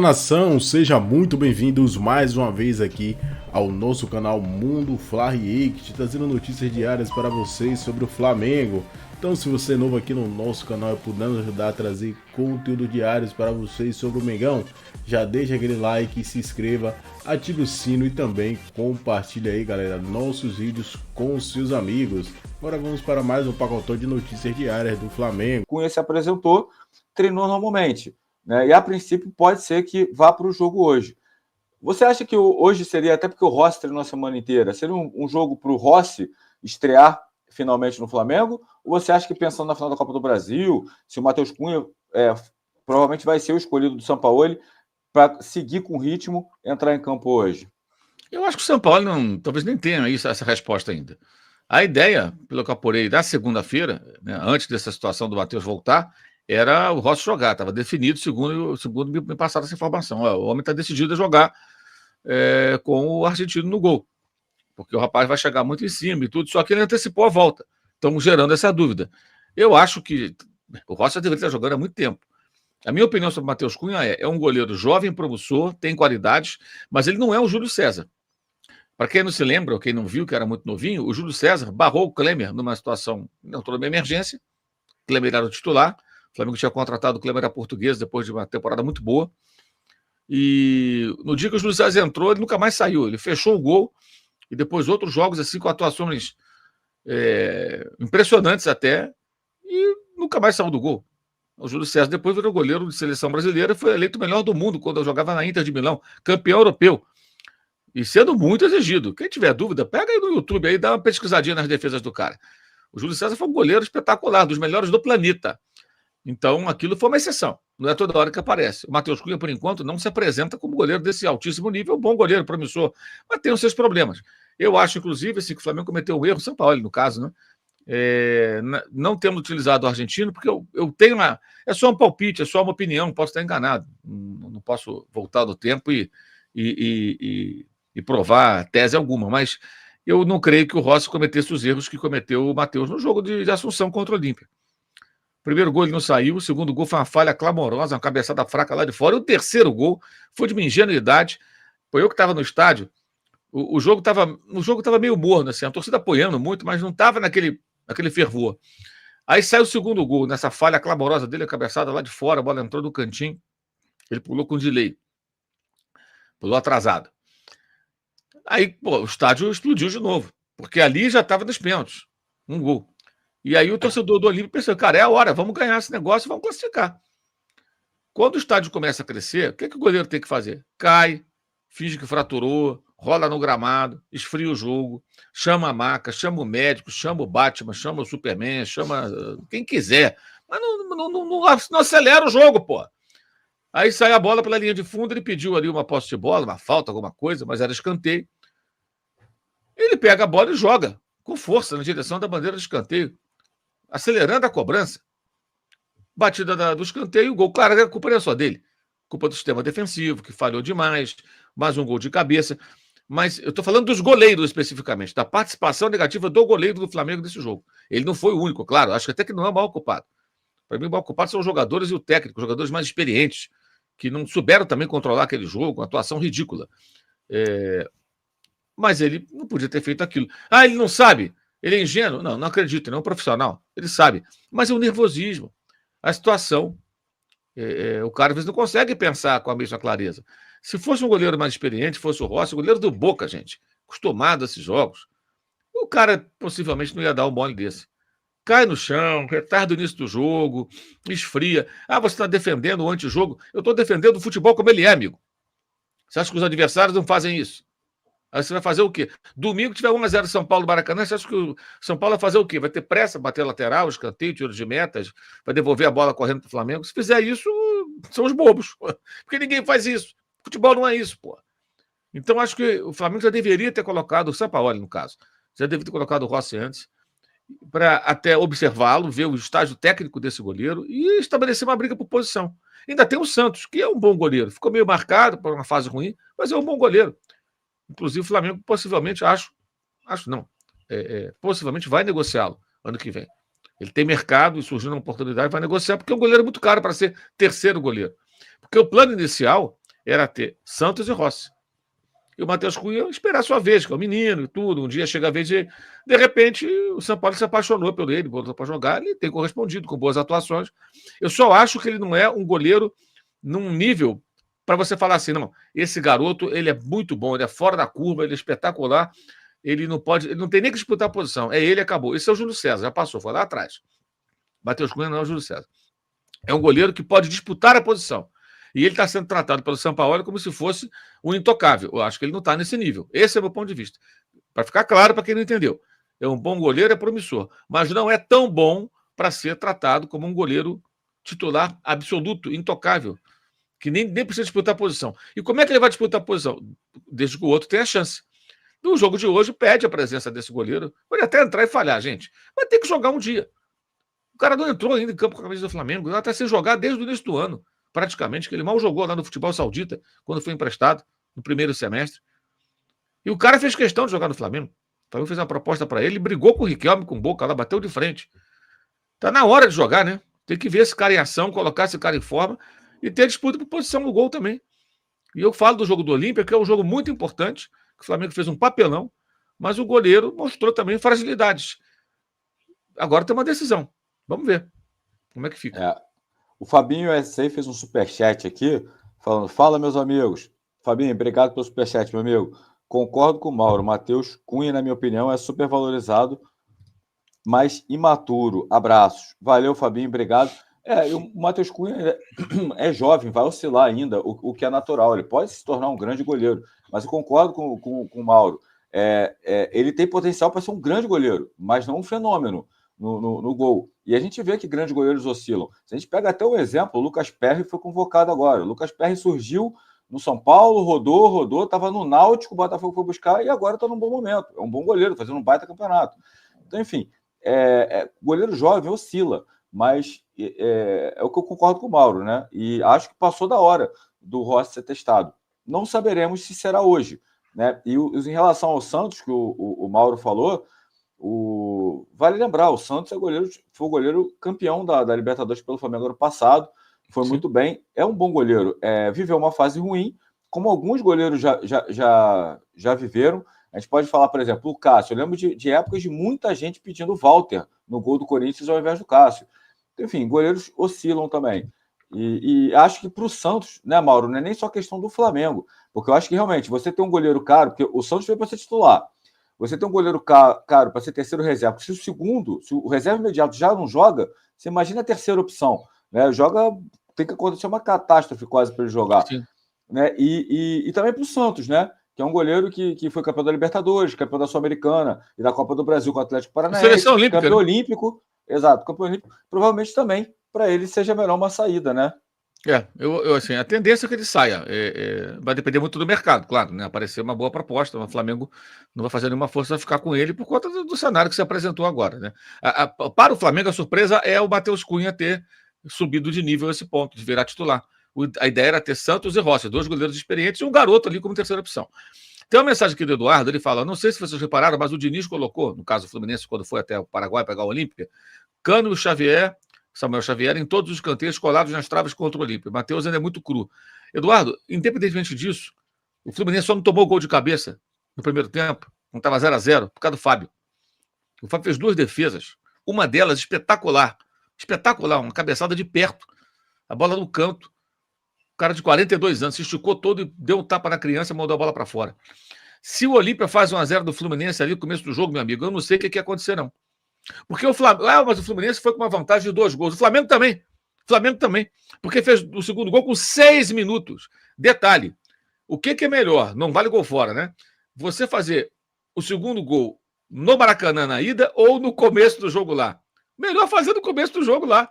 Nação, seja muito bem-vindos mais uma vez aqui ao nosso canal Mundo Fla React, trazendo notícias diárias para vocês sobre o Flamengo. Então, se você é novo aqui no nosso canal e puder nos ajudar a trazer conteúdo diários para vocês sobre o Mengão, já deixa aquele like, se inscreva, ative o sino e também compartilhe aí, galera, nossos vídeos com os seus amigos. Agora vamos para mais um pacotão de notícias diárias do Flamengo. Cunha se apresentou, treinou normalmente, né? E a princípio pode ser que vá para o jogo hoje. Você acha que hoje seria, até porque o Rossi treinou a semana inteira, seria um jogo para o Rossi estrear finalmente no Flamengo? Ou você acha que, pensando na final da Copa do Brasil, se o Matheus Cunha provavelmente vai ser o escolhido do Sampaoli para seguir com o ritmo, entrar em campo hoje? Eu acho que o São Paulo talvez nem tenha essa resposta ainda. A ideia, pelo que eu apurei da segunda-feira, né, antes dessa situação do Matheus voltar, era o Rossi jogar. Estava definido, segundo me passaram essa informação. O homem está decidido a jogar com o argentino no gol, porque o rapaz vai chegar muito em cima e tudo, só que ele antecipou a volta. Estamos gerando essa dúvida. Eu acho que o Rossi já deveria estar jogando há muito tempo. A minha opinião sobre o Matheus Cunha é um goleiro jovem, promissor, tem qualidades, mas ele não é o Júlio César. Para quem não se lembra, ou quem não viu, que era muito novinho, o Júlio César barrou o Klemer numa situação, não toda uma emergência. O Klemer era o titular. O Flamengo tinha contratado o Klemer da Portuguesa depois de uma temporada muito boa. E no dia que o Júlio César entrou, ele nunca mais saiu. Ele fechou o gol e depois outros jogos assim com atuações impressionantes até, e nunca mais saiu do gol. O Júlio César depois virou goleiro de seleção brasileira, foi eleito o melhor do mundo quando eu jogava na Inter de Milão, campeão europeu. E sendo muito exigido. Quem tiver dúvida, pega aí no YouTube, aí dá uma pesquisadinha nas defesas do cara. O Júlio César foi um goleiro espetacular, dos melhores do planeta. Então, aquilo foi uma exceção. Não é toda hora que aparece. O Matheus Cunha, por enquanto, não se apresenta como goleiro desse altíssimo nível, bom goleiro, promissor, mas tem os seus problemas. Eu acho, inclusive, assim, que o Flamengo cometeu um erro, São Paulo, no caso, né? Não temos utilizado o argentino, porque eu tenho uma... É só um palpite, é só uma opinião, posso estar enganado. Não posso voltar no tempo e provar tese alguma, mas eu não creio que o Rossi cometesse os erros que cometeu o Matheus no jogo de Assunção contra o Olímpia. O primeiro gol ele não saiu, o segundo gol foi uma falha clamorosa, uma cabeçada fraca lá de fora, e o terceiro gol foi de uma ingenuidade. Foi eu que estava no estádio, o jogo estava meio morno, assim, a torcida apoiando muito, mas não estava naquele fervor. Aí sai o segundo gol, nessa falha clamorosa dele, a cabeçada lá de fora, a bola entrou no cantinho, ele pulou com delay, pulou atrasado. Aí, o estádio explodiu de novo, porque ali já estava nos pênaltis, um gol. E aí o torcedor do Olímpio pensou, cara, é a hora, vamos ganhar esse negócio e vamos classificar. Quando o estádio começa a crescer, o que o goleiro tem que fazer? Cai, finge que fraturou, rola no gramado, esfria o jogo, chama a maca, chama o médico, chama o Batman, chama o Superman, chama quem quiser, mas não acelera o jogo, pô. Aí sai a bola pela linha de fundo, ele pediu ali uma posse de bola, uma falta, alguma coisa, mas era escanteio. Ele pega a bola e joga com força na direção da bandeira de escanteio, acelerando a cobrança. Batida do escanteio, o gol. Claro, a culpa não é só dele. Culpa do sistema defensivo, que falhou demais, mais um gol de cabeça. Mas eu estou falando dos goleiros especificamente, da participação negativa do goleiro do Flamengo nesse jogo. Ele não foi o único, claro, acho que até que não é o maior culpado. Para mim, o maior culpado são os jogadores e o técnico, os jogadores mais experientes, que não souberam também controlar aquele jogo, uma atuação ridícula. Mas ele não podia ter feito aquilo. Ah, ele não sabe? Ele é ingênuo? Não acredito, ele é um profissional. Ele sabe. Mas é o nervosismo, a situação. O cara às vezes não consegue pensar com a mesma clareza. Se fosse um goleiro mais experiente, fosse o Rossi, o goleiro do Boca, gente, acostumado a esses jogos, o cara possivelmente não ia dar um mole desse. Cai no chão, retarda o início do jogo, esfria. Ah, você está defendendo o antijogo. Eu estou defendendo o futebol como ele é, amigo. Você acha que os adversários não fazem isso? Aí você vai fazer o quê? Domingo tiver 1-0 São Paulo no Maracanã, você acha que o São Paulo vai fazer o quê? Vai ter pressa, bater lateral, escanteio, tiro de metas, vai devolver a bola correndo para o Flamengo? Se fizer isso, são os bobos. Porque ninguém faz isso. Futebol não é isso, pô. Então acho que o Flamengo já deveria ter colocado o Sampaoli, no caso. Já deveria ter colocado o Rossi antes, para até observá-lo, ver o estágio técnico desse goleiro e estabelecer uma briga por posição. Ainda tem o Santos, que é um bom goleiro. Ficou meio marcado por uma fase ruim, mas é um bom goleiro. Inclusive, o Flamengo possivelmente, possivelmente vai negociá-lo ano que vem. Ele tem mercado e surgindo uma oportunidade, vai negociar, porque é um goleiro muito caro para ser terceiro goleiro. Porque o plano inicial era ter Santos e Rossi. E o Matheus Cunha esperar a sua vez, que é um menino e tudo. Um dia chega a vez de repente, o São Paulo se apaixonou por ele, botou para jogar, ele tem correspondido com boas atuações. Eu só acho que ele não é um goleiro num nível para você falar assim, não, esse garoto, ele é muito bom, ele é fora da curva, ele é espetacular, ele não tem nem que disputar a posição. É ele, acabou. Esse é o Júlio César, já passou, foi lá atrás. Matheus Cunha não é o Júlio César. É um goleiro que pode disputar a posição. E ele está sendo tratado pelo São Paulo como se fosse um intocável. Eu acho que ele não está nesse nível. Esse é o meu ponto de vista. Para ficar claro para quem não entendeu. É um bom goleiro, é promissor. Mas não é tão bom para ser tratado como um goleiro titular absoluto, intocável, que nem precisa disputar a posição. E como é que ele vai disputar a posição? Desde que o outro tenha chance. No jogo de hoje, pede a presença desse goleiro. Pode até entrar e falhar, gente. Vai ter que jogar um dia. O cara não entrou ainda em campo com a camisa do Flamengo. Ele está sem jogar desde o início do ano. Praticamente, que ele mal jogou lá no futebol saudita, quando foi emprestado, no primeiro semestre. E o cara fez questão de jogar no Flamengo. O Flamengo fez uma proposta para ele, brigou com o Riquelme, com o Boca, lá bateu de frente. Tá na hora de jogar, né? Tem que ver esse cara em ação, colocar esse cara em forma e ter disputa por posição no gol também. E eu falo do jogo do Olímpia, que é um jogo muito importante, que o Flamengo fez um papelão, mas o goleiro mostrou também fragilidades. Agora tem uma decisão. Vamos ver como é que fica. O Fabinho SA fez um superchat aqui, falando, fala, meus amigos. Fabinho, obrigado pelo superchat, meu amigo. Concordo com o Mauro. Matheus Cunha, na minha opinião, é super valorizado, mas imaturo. Abraços. Valeu, Fabinho, obrigado. E o Matheus Cunha é jovem, vai oscilar ainda, o que é natural. Ele pode se tornar um grande goleiro, mas eu concordo com o Mauro. Ele tem potencial para ser um grande goleiro, mas não um fenômeno no gol. E a gente vê que grandes goleiros oscilam. Se a gente pega até o exemplo, o Lucas Perry foi convocado agora. O Lucas Perry surgiu no São Paulo, rodou, estava no Náutico, o Botafogo foi buscar e agora está num bom momento. É um bom goleiro, fazendo um baita campeonato. Então, enfim, goleiro jovem oscila, mas é o que eu concordo com o Mauro, né? E acho que passou da hora do Rossi ser testado. Não saberemos se será hoje, né? E em relação ao Santos, que o Mauro falou, vale lembrar, o Santos foi o goleiro campeão da Libertadores pelo Flamengo ano passado, foi muito bem, é um bom goleiro, viveu uma fase ruim, como alguns goleiros já viveram. A gente pode falar, por exemplo, o Cássio. Eu lembro de épocas de muita gente pedindo o Walter no gol do Corinthians ao invés do Cássio. Enfim, goleiros oscilam também. E acho que para o Santos, né, Mauro, não é nem só questão do Flamengo, porque eu acho que realmente você tem um goleiro caro, porque o Santos veio para ser titular. Você tem um goleiro caro para ser terceiro reserva. Se o reserva imediato já não joga, você imagina a terceira opção. Né? Tem que acontecer uma catástrofe quase para ele jogar. Né? E também para o Santos, né? Que é um goleiro que foi campeão da Libertadores, campeão da Sul-Americana e da Copa do Brasil com o Atlético Paranaense. Seleção olímpica. Campeão olímpico. Exato, campeão olímpico. Provavelmente também para ele seja melhor uma saída, né? Assim, a tendência é que ele saia. Vai depender muito do mercado, claro, né? Aparecer uma boa proposta, o Flamengo não vai fazer nenhuma força ficar com ele por conta do cenário que se apresentou agora, né? Para o Flamengo, a surpresa é o Matheus Cunha ter subido de nível a esse ponto, de virar titular. A ideia era ter Santos e Rossi, dois goleiros experientes e um garoto ali como terceira opção. Tem uma mensagem aqui do Eduardo, ele fala, não sei se vocês repararam, mas o Diniz colocou, no caso do Fluminense, quando foi até o Paraguai pegar o Olímpia, Cano e Samuel Xavier em todos os canteiros colados nas traves contra o Olímpia. Matheus ainda é muito cru. Eduardo, independentemente disso, o Fluminense só não tomou gol de cabeça no primeiro tempo, não estava 0-0, por causa do Fábio. O Fábio fez duas defesas, uma delas espetacular, uma cabeçada de perto, a bola no canto, o cara de 42 anos se esticou todo e deu um tapa na criança e mandou a bola para fora. Se o Olímpia faz 1-0 do Fluminense ali no começo do jogo, meu amigo, eu não sei o que ia acontecer, não. Porque o Flamengo. Mas o Fluminense foi com uma vantagem de 2 gols. O Flamengo também. Porque fez o segundo gol com 6 minutos. Detalhe: o que é melhor? Não vale gol fora, né? Você fazer o segundo gol no Maracanã na ida ou no começo do jogo lá? Melhor fazer no começo do jogo lá.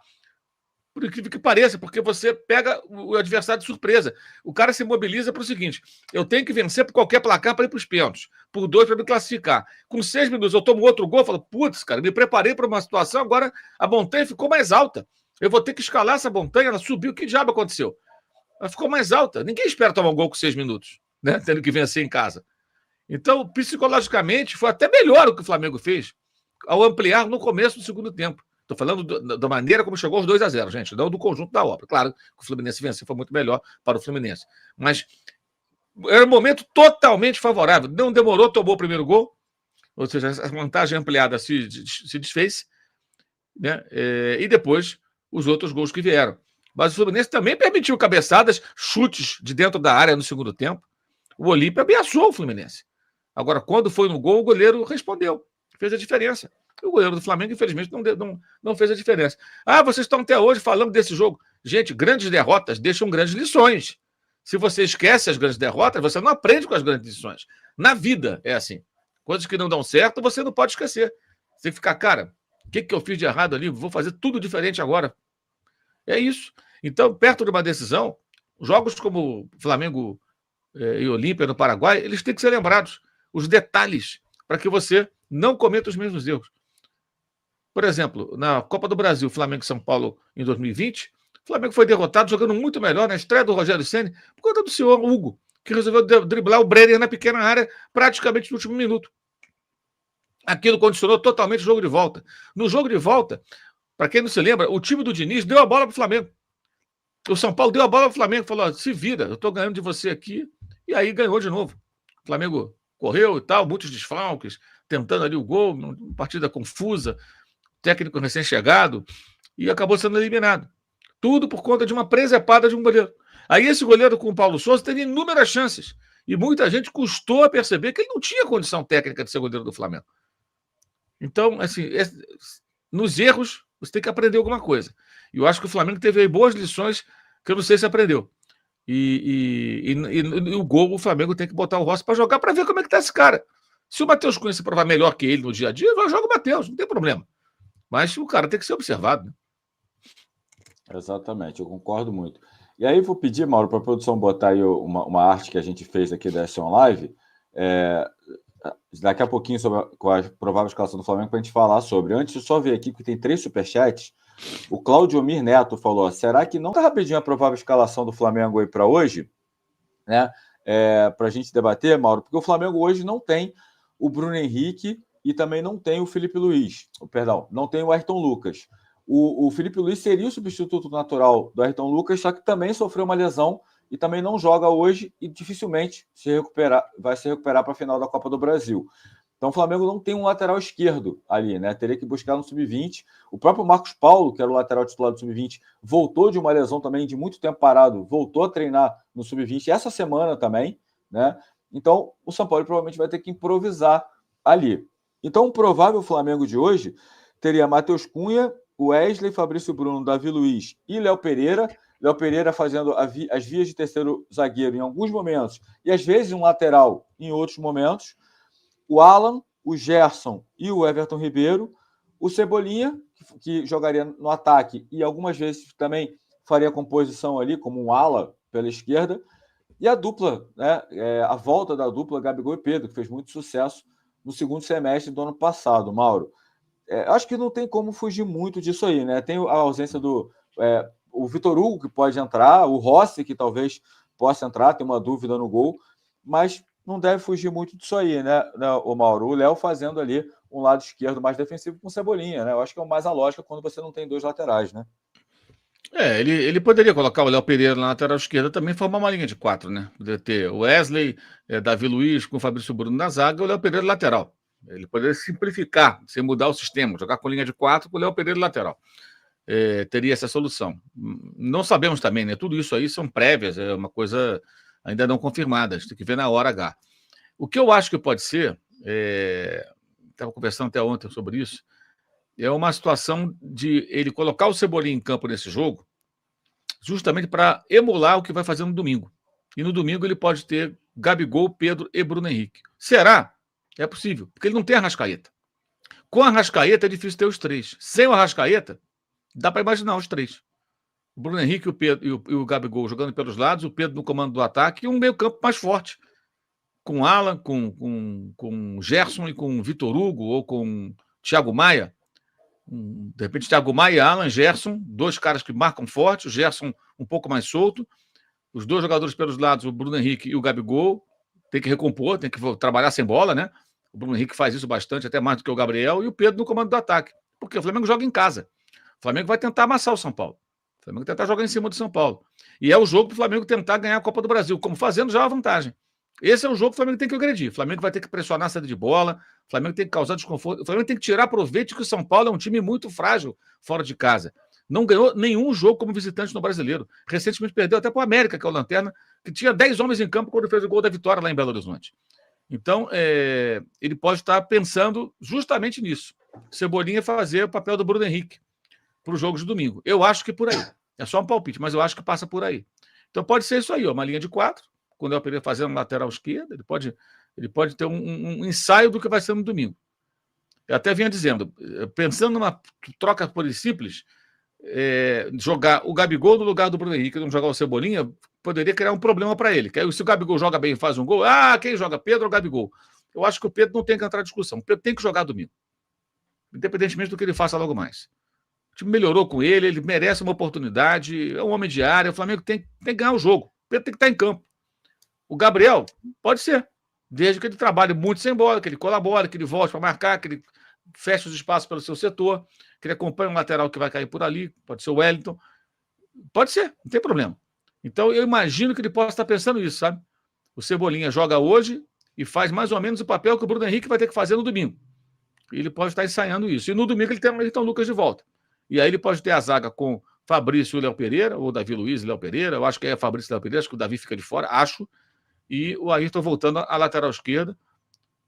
Por incrível que pareça, porque você pega o adversário de surpresa. O cara se mobiliza para o seguinte: eu tenho que vencer por qualquer placar para ir para os pênaltis, por 2 para me classificar. Com 6 minutos eu tomo outro gol, falo, putz, cara, me preparei para uma situação, agora a montanha ficou mais alta. Eu vou ter que escalar essa montanha, ela subiu, que diabo aconteceu? Ela ficou mais alta. Ninguém espera tomar um gol com 6 minutos, né? Tendo que vencer em casa. Então, psicologicamente, foi até melhor o que o Flamengo fez ao ampliar no começo do segundo tempo. Estou falando da maneira como chegou aos 2-0, gente, não do conjunto da obra. Claro que o Fluminense venceu, foi muito melhor para o Fluminense. Mas era um momento totalmente favorável. Não demorou, tomou o primeiro gol, ou seja, a vantagem ampliada se desfez, né? E depois os outros gols que vieram. Mas o Fluminense também permitiu cabeçadas, chutes de dentro da área no segundo tempo. O Olímpia ameaçou o Fluminense. Agora, quando foi no gol, o goleiro respondeu, fez a diferença. O goleiro do Flamengo, infelizmente, não fez a diferença. Ah, vocês estão até hoje falando desse jogo. Gente, grandes derrotas deixam grandes lições. Se você esquece as grandes derrotas, você não aprende com as grandes lições. Na vida é assim. Coisas que não dão certo, você não pode esquecer. Você tem que ficar, cara, o que eu fiz de errado ali? Vou fazer tudo diferente agora. É isso. Então, perto de uma decisão, jogos como Flamengo e Olímpia no Paraguai, eles têm que ser lembrados. Os detalhes, para que você não cometa os mesmos erros. Por exemplo, na Copa do Brasil, Flamengo e São Paulo em 2020, o Flamengo foi derrotado jogando muito melhor na estreia do Rogério Ceni por conta do senhor Hugo, que resolveu driblar o Brenner na pequena área praticamente no último minuto. Aquilo condicionou totalmente o jogo de volta. No jogo de volta, para quem não se lembra, o time do Diniz deu a bola para o Flamengo. O São Paulo deu a bola para o Flamengo, falou, se vira, eu estou ganhando de você aqui. E aí ganhou de novo. O Flamengo correu e tal, muitos desfalques, tentando ali o gol, uma partida confusa, técnico recém-chegado, e acabou sendo eliminado. Tudo por conta de uma presepada de um goleiro. Aí esse goleiro com o Paulo Souza teve inúmeras chances. E muita gente custou a perceber que ele não tinha condição técnica de ser goleiro do Flamengo. Então, assim, nos erros, você tem que aprender alguma coisa. E eu acho que o Flamengo teve aí boas lições que eu não sei se aprendeu. E o gol, o Flamengo tem que botar o Rossi para jogar para ver como é que tá esse cara. Se o Matheus Cunha se provar melhor que ele no dia a dia, vai jogar o Matheus, não tem problema. Mas o cara tem que ser observado. Né? Exatamente, eu concordo muito. E aí vou pedir, Mauro, para a produção botar aí uma arte que a gente fez aqui da Action Live, daqui a pouquinho sobre a provável escalação do Flamengo para a gente falar sobre. Antes, eu só ver aqui, porque tem 3 superchats. O Claudio Mir Neto falou, será que não está rapidinho a provável escalação do Flamengo aí para hoje? Né? Para a gente debater, Mauro, porque o Flamengo hoje não tem o Bruno Henrique e também não tem o Felipe Luiz. Perdão, não tem o Ayrton Lucas. O Felipe Luiz seria o substituto natural do Ayrton Lucas, só que também sofreu uma lesão e também não joga hoje e dificilmente vai se recuperar para a final da Copa do Brasil. Então o Flamengo não tem um lateral esquerdo ali, né? Teria que buscar no sub-20. O próprio Marcos Paulo, que era o lateral titular do sub-20, voltou de uma lesão também de muito tempo parado, voltou a treinar no sub-20 essa semana também, né? Então o São Paulo provavelmente vai ter que improvisar ali. Então o provável Flamengo de hoje teria Matheus Cunha, Wesley, Fabrício Bruno, Davi Luiz e Léo Pereira. Léo Pereira fazendo as vias de terceiro zagueiro em alguns momentos e às vezes um lateral em outros momentos. O Alan, o Gerson e o Everton Ribeiro. O Cebolinha, que jogaria no ataque e algumas vezes também faria composição ali como um ala pela esquerda. E a dupla, né? A volta da dupla Gabigol e Pedro, que fez muito sucesso no segundo semestre do ano passado, Mauro. Acho que não tem como fugir muito disso aí, né? Tem a ausência do o Vitor Hugo, que pode entrar, o Rossi, que talvez possa entrar, tem uma dúvida no gol, mas não deve fugir muito disso aí, né, o Mauro? O Léo fazendo ali um lado esquerdo mais defensivo com Cebolinha, né? Eu acho que é mais a lógica quando você não tem 2 laterais, né? Ele poderia colocar o Léo Pereira na lateral esquerda também, formar uma linha de 4, né? Poderia ter o Wesley, Davi Luiz com o Fabrício Bruno na zaga e o Léo Pereira lateral. Ele poderia simplificar, sem mudar o sistema, jogar com linha de 4 com o Léo Pereira lateral. Teria essa solução. Não sabemos também, né? Tudo isso aí são prévias, é uma coisa ainda não confirmada, a gente tem que ver na hora H. O que eu acho que pode ser, estava conversando até ontem sobre isso, é uma situação de ele colocar o Cebolinha em campo nesse jogo, justamente para emular o que vai fazer no domingo. E no domingo ele pode ter Gabigol, Pedro e Bruno Henrique. Será? É possível, porque ele não tem Arrascaeta. Com a Arrascaeta é difícil ter os 3. Sem o Arrascaeta, dá para imaginar os 3. O Bruno Henrique o Pedro, e o Gabigol jogando pelos lados, o Pedro no comando do ataque e um meio campo mais forte. Com Alan, com Gerson e com Vitor Hugo ou com Thiago Maia. De repente, Thiago Maia, Alan, Gerson, 2 caras que marcam forte, o Gerson um pouco mais solto, os 2 jogadores pelos lados, o Bruno Henrique e o Gabigol, tem que recompor, tem que trabalhar sem bola, né? O Bruno Henrique faz isso bastante, até mais do que o Gabriel, e o Pedro no comando do ataque, porque o Flamengo joga em casa. O Flamengo vai tentar amassar o São Paulo. O Flamengo vai tentar jogar em cima do São Paulo. E é o jogo para o Flamengo tentar ganhar a Copa do Brasil, como fazendo já a vantagem. Esse é o jogo que o Flamengo tem que agredir. O Flamengo vai ter que pressionar a saída de bola, o Flamengo tem que causar desconforto, o Flamengo tem que tirar proveito que o São Paulo é um time muito frágil fora de casa. Não ganhou nenhum jogo como visitante no Brasileiro. Recentemente perdeu até para o América, que é o Lanterna, que tinha 10 homens em campo quando fez o gol da vitória lá em Belo Horizonte. Então, ele pode estar pensando justamente nisso. Cebolinha fazer o papel do Bruno Henrique para os jogos de domingo. Eu acho que por aí. É só um palpite, mas eu acho que passa por aí. Então pode ser isso aí, ó, uma linha de 4, quando eu Pereira fazendo lateral esquerda, ele pode ter um ensaio do que vai ser no domingo. Eu até vinha dizendo, pensando numa troca por simples, jogar o Gabigol no lugar do Bruno Henrique, não jogar o Cebolinha, poderia criar um problema para ele. Que aí, se o Gabigol joga bem e faz um gol, quem joga, Pedro ou Gabigol? Eu acho que o Pedro não tem que entrar em discussão. O Pedro tem que jogar domingo, independentemente do que ele faça logo mais. O time melhorou com ele merece uma oportunidade, é um homem de área, o Flamengo tem que ganhar o jogo, o Pedro tem que estar em campo. O Gabriel, pode ser, desde que ele trabalhe muito sem bola, que ele colabore, que ele volte para marcar, que ele feche os espaços pelo seu setor, que ele acompanhe um lateral que vai cair por ali, pode ser o Wellington, pode ser, não tem problema. Então eu imagino que ele possa estar pensando isso, sabe? O Cebolinha joga hoje e faz mais ou menos o papel que o Bruno Henrique vai ter que fazer no domingo. Ele pode estar ensaiando isso. E no domingo ele tem o Ayrton Lucas de volta. E aí ele pode ter a zaga com Fabrício e Léo Pereira, ou Davi Luiz e Léo Pereira. Eu acho que é Fabrício e Léo Pereira, acho que o Davi fica de fora, acho. E o Ayrton voltando à lateral esquerda,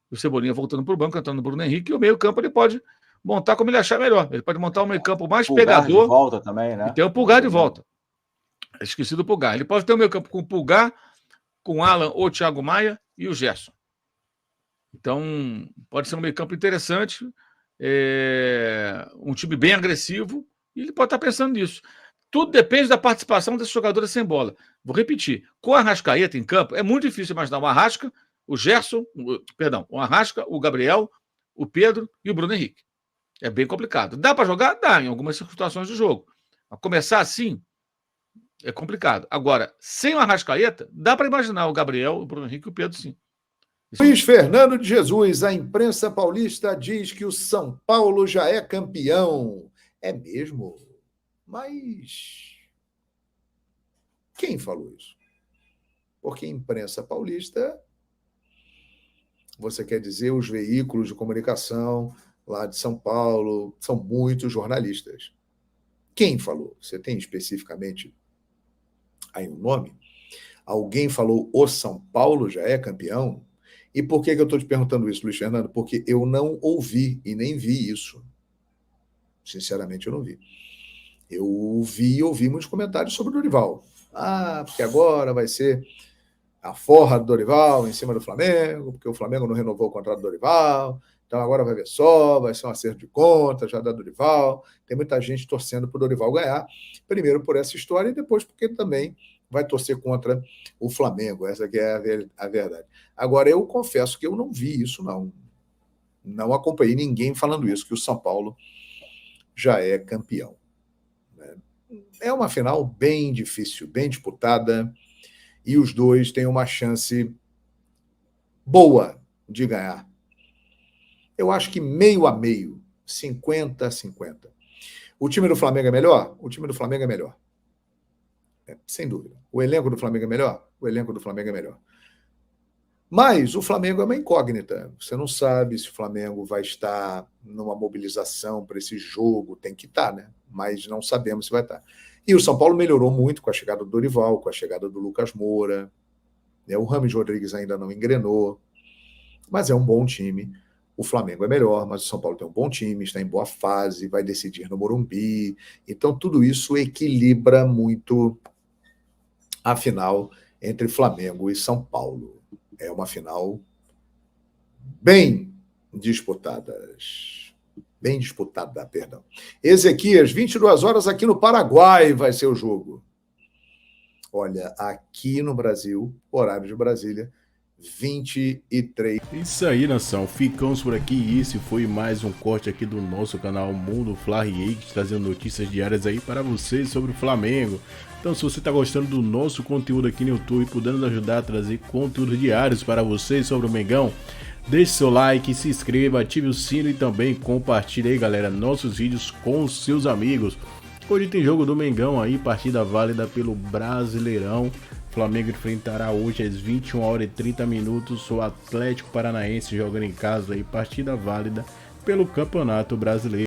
o Cebolinha voltando para o banco, entrando no Bruno Henrique, e o meio-campo ele pode montar como ele achar melhor. Ele pode montar um meio-campo mais Pulgar pegador. De volta também, né? E tem o Pulgar de volta. Esqueci do Pulgar. Ele pode ter um meio-campo com o Pulgar, com o Alan ou o Thiago Maia e o Gerson. Então, pode ser um meio-campo interessante, um time bem agressivo, e ele pode estar pensando nisso. Tudo depende da participação desses jogadores sem bola. Vou repetir, com o Arrascaeta em campo, é muito difícil imaginar o Arrasca, o Gerson, o Arrasca, o Gabriel, o Pedro e o Bruno Henrique. É bem complicado. Dá para jogar? Dá, em algumas situações do jogo. Mas começar assim é complicado. Agora, sem o Arrascaeta, dá para imaginar o Gabriel, o Bruno Henrique e o Pedro, sim. Luiz Fernando de Jesus, a imprensa paulista diz que o São Paulo já é campeão. É mesmo? Mas quem falou isso? Porque a imprensa paulista, você quer dizer os veículos de comunicação lá de São Paulo, são muitos jornalistas. Quem falou? Você tem especificamente aí um nome? Alguém falou o São Paulo já é campeão? E por que eu estou te perguntando isso, Luiz Fernando? Porque eu não ouvi e nem vi isso. Sinceramente, eu não vi. Eu ouvi muitos comentários sobre o Dorival. Porque agora vai ser a forra do Dorival em cima do Flamengo, porque o Flamengo não renovou o contrato do Dorival, então agora vai ver só, vai ser um acerto de conta já da Dorival. Tem muita gente torcendo para o Dorival ganhar, primeiro por essa história e depois porque também vai torcer contra o Flamengo. Essa que é a verdade. Agora, eu confesso que eu não vi isso, não. Não acompanhei ninguém falando isso, que o São Paulo já é campeão. É uma final bem difícil, bem disputada, e os dois têm uma chance boa de ganhar. Eu acho que meio a meio, 50-50. O time do Flamengo é melhor? O time do Flamengo é melhor. Sem dúvida. O elenco do Flamengo é melhor? O elenco do Flamengo é melhor. Mas o Flamengo é uma incógnita. Você não sabe se o Flamengo vai estar numa mobilização para esse jogo. Tem que estar, né? Mas não sabemos se vai estar. E o São Paulo melhorou muito com a chegada do Dorival, com a chegada do Lucas Moura. O Rames Rodrigues ainda não engrenou. Mas é um bom time. O Flamengo é melhor, mas o São Paulo tem um bom time, está em boa fase, vai decidir no Morumbi. Então, tudo isso equilibra muito a final entre Flamengo e São Paulo. É uma final bem disputada. Bem disputada, perdão. Ezequias, 22 horas aqui no Paraguai vai ser o jogo. Olha, aqui no Brasil, horário de Brasília, 23. Isso aí, nação. Ficamos por aqui e esse foi mais um corte aqui do nosso canal Mundo Fla-Riei, trazendo notícias diárias aí para vocês sobre o Flamengo. Então, se você está gostando do nosso conteúdo aqui no YouTube, podendo nos ajudar a trazer conteúdos diários para vocês sobre o Mengão, Deixe seu like, se inscreva, ative o sino e também compartilhe aí, galera, nossos vídeos com os seus amigos. Hoje tem jogo do Mengão aí, partida válida pelo Brasileirão. Flamengo enfrentará hoje às 21h30 o Atlético Paranaense jogando em casa aí, partida válida pelo Campeonato Brasileiro.